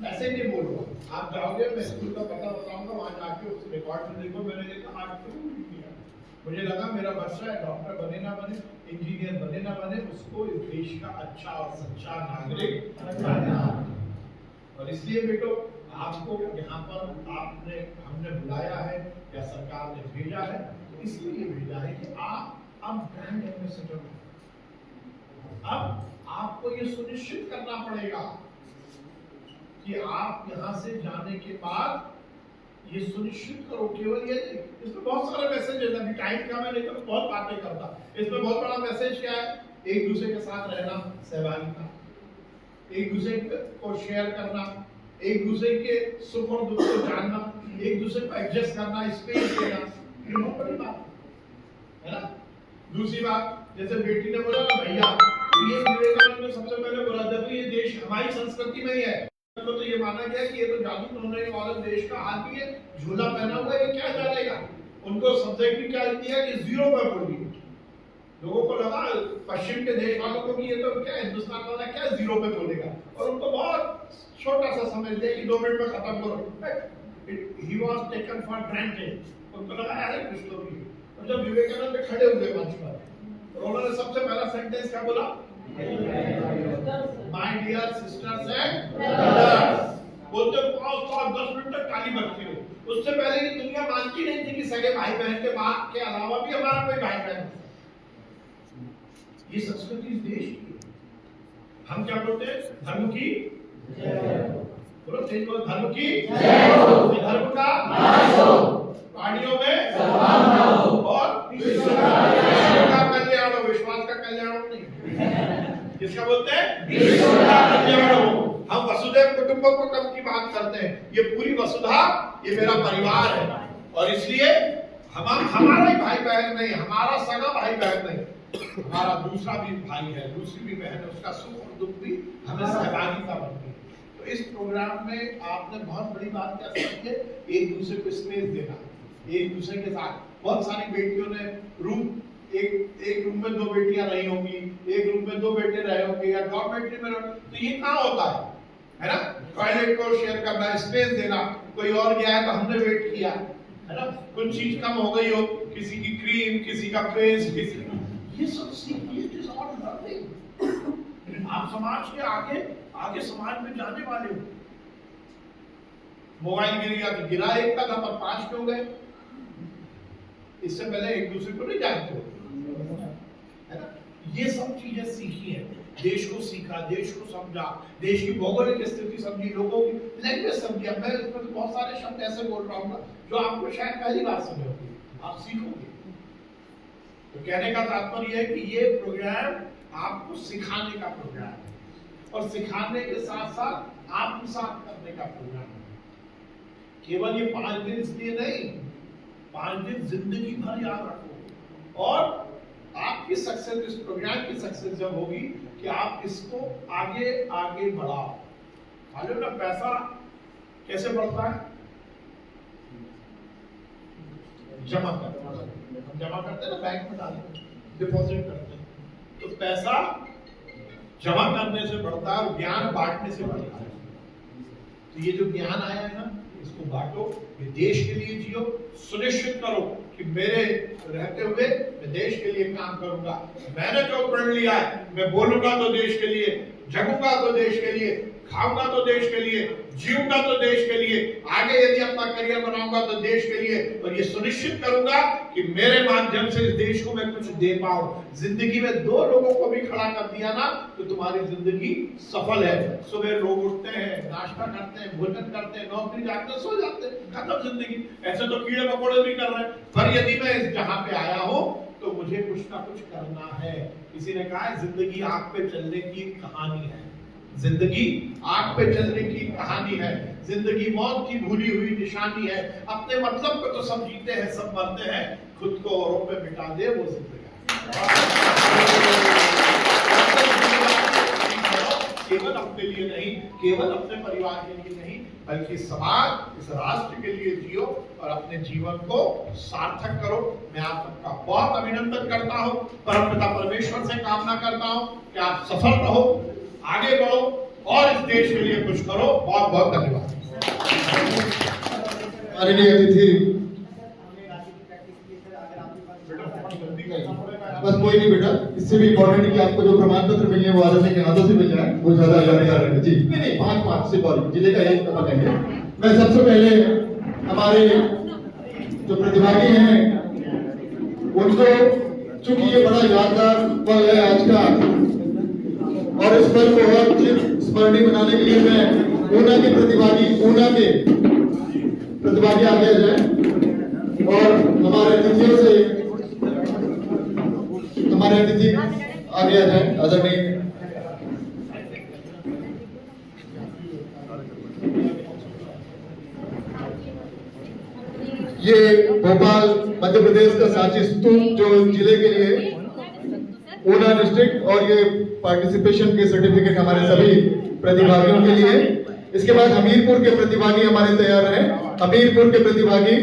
ऐसे नहीं बोल रहा, आप जाओगे मैं स्कूल का पता बताऊंगा, वहां जाके उस रिकॉर्ड में देखो मैंने लिखा आ ट्रू इंडियन। मुझे लगा मेरा बच्चा है, डॉक्टर बने ना बने, इंजीनियर बने ना बने, उसको इस देश का अच्छा और सच्चा नागरिक बनना। और इसलिए बेटो आपको यहाँ पर हमने बुलाया है या सरकार ने भेजा है, इसलिए भेजा है कि आप अब ब्रांड एम्बेसडर हो। अब आपको ये सुनिश्चित करना पड़ेगा कि आप यहाँ से जाने के बाद ये सुनिश्चित करो, केवल ये नहीं, इसमें बहुत सारे मैसेज है, अभी टाइम का मैं लेकर बहुत बातें करता। इसमें बहुत बड़ा मैसेज क्या है? एक दूसरे के साथ रहना, सहभागिता, एक दूसरे को शेयर करना, एक दूसरे के सुख और दुख को जानना, एक दूसरे को एडजस्ट करना, स्पेस देना, ये बहुत बड़ी बात है ना। दूसरी बात, जैसे बेटी ने बोला ना भैया, ये विवेकानंद ने सबसे पहले बोला था ये देश हमारी संस्कृति में ही है। तो ये माना गया कि ये तो जादू टोने वाला देश का आदमी है, झूला पहना हुआ है, ये क्या जानेगा। उनको सब्जेक्ट भी क्या दिया कि 0 पर बोलिए। लोगों को लगा पश्चिम के देश वालों को कि ये तो क्या हिंदुस्तान वाला क्या 0 पे बोलेगा, और उनको बहुत छोटा सा समझ लिया कि 2 मिनट में खत्म करो। He was taken for granted। उनको लगा यार कुछ तो भी। और जब विवेकानंद खड़े हुए मंच पर, उन्होंने सबसे पहला सेंटेंस क्या बोला? My dear sisters and brothers। बोलते 5-10 मिनट तक ताली बजती हो। उससे पहले की दुनिया मानती नहीं थी कि सगे भाई बहन के बाप के अलावा भी हमारा कोई भाई बहन। ये संस्कृति इस देश की। हम क्या बोलते हैं? धर्म की बोलो तेज बोलो, धर्म की जय हो, धर्म का नाश हो, प्राणियों में सद्भावना हो और ईश्वर का कल्याण हो। विश्वास का कल्याण हो नहीं, किसका बोलते हैं? ईश्वर का कल्याण हो। हम वसुधैव कुटुंबकम की बात करते हैं। ये पूरी वसुधा, ये मेरा परिवार है और इसलिए हमारा ही भाई बहन नहीं, हमारा सगा भाई बहन नहीं, हमारा दूसरा भी भाई है, दूसरी भी बहन है, उसका सुख और दुख भी हमें सहभागिता बनती है। तो इस प्रोग्राम में आपने बहुत बड़ी बात क्या समझी है? एक दूसरे को स्पेस देना, एक दूसरे के साथ। बहुत सारी बेटियों ने एक रूम में 2 बेटियां रही होंगी, एक रूम में 2 बेटे रहे होंगे या डॉर्मेट्री में, तो ये कहाँ होता है ना? टॉयलेट को शेयर करना, स्पेस देना, कोई और गया है तो हमने वेट किया, है ना? कुछ चीज कम हो गई हो, किसी की क्रीम, किसी का पेस्ट, किसी ये सब सीखिए। It is all learning. आप समाज के आगे समाज में जाने वाले हो। मोबाइल गिर गया तो गिरा एक का था पर 5 पे हो गए। इससे पहले एक दूसरे को नहीं जानते हो, है ना? ये सब चीजें सीखी है, देश को सीखा, देश को समझा, देश की भौगोलिक स्थिति समझी, लोगों की लैंग्वेज समझी। अब मैं इसमें तो बहुत सारे शब्द ऐसे बोल रहा हूँ जो आपको शायद पहली बार समझ होगी, आप सीखोगे। तो कहने का तात्पर्य है कि ये प्रोग्राम आपको सिखाने का प्रोग्राम है और सिखाने के साथ साथ आत्मसात करने का प्रोग्राम है। केवल ये 5 दिन इसलिए नहीं, 5 दिन जिंदगी भर याद रखो। और आपकी सक्सेस, इस प्रोग्राम की सक्सेस जब होगी कि आप इसको आगे आगे बढ़ाओ। मालूम ना पैसा कैसे बढ़ता है? जमा करते, हम जमा करते हैं ना, बैंक में डालते हैं, डिपॉजिट करते हैं, तो पैसा जमा करने से बढ़ता है और ज्ञान बांटने से बढ़ता है। तो ये जो ज्ञान आया है ना, इसको बांटो, ये देश के लिए जियो। सुनिश्चित करो कि मेरे रहते हुए मैं देश के लिए काम करूंगा। मैंने जो पढ़ लिया है, मैं बोलूंगा तो देश के लिए, जगूंगा तो देश के लिए, खाऊंगा तो देश के लिए, जीऊंगा तो देश के लिए, आगे यदि अपना करियर बनाऊंगा तो देश के लिए। और ये सुनिश्चित करूंगा कि मेरे माध्यम से इस देश को मैं कुछ दे पाऊं। जिंदगी में 2 लोगों को भी खड़ा कर दिया ना तो तुम्हारी जिंदगी सफल है। सुबह लोग उठते हैं, नाश्ता करते हैं, भोजन करते हैं, नौकरी जाते हैं, सो जाते हैं, खत्म जिंदगी। ऐसे तो कीड़े मकोड़े भी कर रहे हैं। पर यदि मैं इस जहां पे आया हूं तो मुझे कुछ ना कुछ करना है। किसी ने कहा है जिंदगी आग पे चलने की कहानी है, जिंदगी आग पे चलने की कहानी है, जिंदगी मौत की भूली हुई निशानी है। अपने मतलब को तो सब जीते हैं, सब मरते हैं, खुद को औरों पे मिटा दे वो जिंदगी। केवल अपने लिए नहीं, केवल अपने परिवार के लिए नहीं, बल्कि समाज, इस राष्ट्र के लिए जियो और अपने जीवन को सार्थक करो। मैं आप सबका बहुत अभिनंदन करता हूँ, परमपिता परमेश्वर से कामना करता हूँ कि आप सफल रहो, आगे बढ़ो और इस देश के लिए कुछ करो। बहुत बहुत धन्यवाद। माननीय अतिथि, बस कोई नहीं बेटा, इससे भी इम्पोर्टेंट है कि आपको जो प्रमाण पत्र मिले वो आदरणीय के हाथों से मिल जाए, वो ज्यादा यादगार है। जी नहीं, 5 से सॉरी, जिले का एक पकड़ेंगे। मैं सबसे पहले हमारे जो प्रतिभागी हैं उनको, चूंकि ये बड़ा यादगार पल है आज का और इस पल को और स्मरणीय बनाने के लिए मैं ऊना के प्रतिभागी आगे आ जाए और हमारे अतिथि आगे आ जाए। आदरणीय ये भोपाल मध्य प्रदेश का सांची स्तूप जो जिले के लिए ऊना डिस्ट्रिक्ट और ये पार्टिसिपेशन के सर्टिफिकेट हमारे सभी प्रतिभागियों के लिए। इसके बाद हमीरपुर के प्रतिभागी हमारे तैयार हैं। हमीरपुर के प्रतिभागी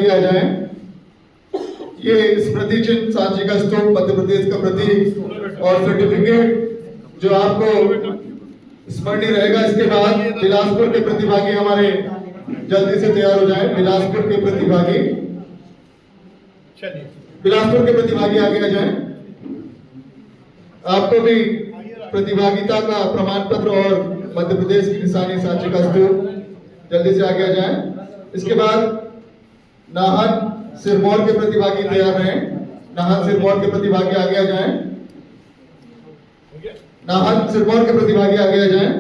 आ जाएं। ये स्मृति चिन्ह सांची का स्तूप मध्य प्रदेश का प्रतीक और सर्टिफिकेट जो आपको स्मरणीय रहेगा। इसके बाद बिलासपुर के प्रतिभागी हमारे जल्दी से तैयार हो जाएं। बिलासपुर के प्रतिभागी आगे आ जाएं। आपको भी प्रतिभागिता का प्रमाण पत्र और मध्य प्रदेश की निशानी सांची का स्तूप जल्दी से आगे आ जाएं। इसके बाद नाहन सिरमौर के प्रतिभागी तैयार रहें। नाहन सिरमौर के प्रतिभागी आगे आ जाएं। नाहन सिरमौर के प्रतिभागी आगे आ जाएं।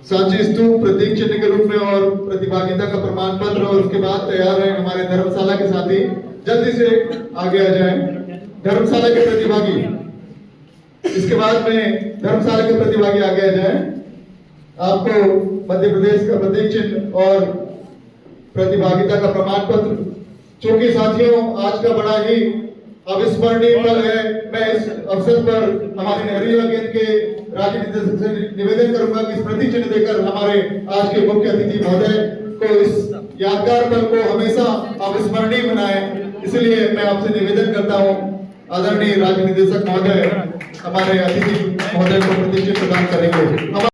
सांची स्तूप प्रतीक चिन्ह के रूप में और प्रतिभागिता का प्रमाण पत्र, और उसके बाद तैयार है हमारे धर्मशाला के साथी, जल्दी से आगे आ जाएं। धर्मशाला के प्रतिभागी, इसके बाद में धर्मशाला के प्रतिभागी आगे आ जाएं। आपको मध्य प्रदेश का प्रतीक चिन्ह और प्रतिभागिता का प्रमाण पत्र, चूंकि साथियों आज का बड़ा ही अविस्मरणीय पल है, मैं इस अवसर पर हमारे नेहरू युवा केंद्र के राज्य निदेशक से निवेदन करूंगा कि स्मृति चिन्ह देकर हमारे आज के मुख्य अतिथि महोदय को इस यादगार पल को हमेशा अविस्मरणीय बनाएं। इसलिए मैं आपसे निवेदन करता हूं, आदरणीय राज्य निदेशक महोदय हमारे अतिथि महोदय को प्रतीक चिन्ह प्रदान करेंगे।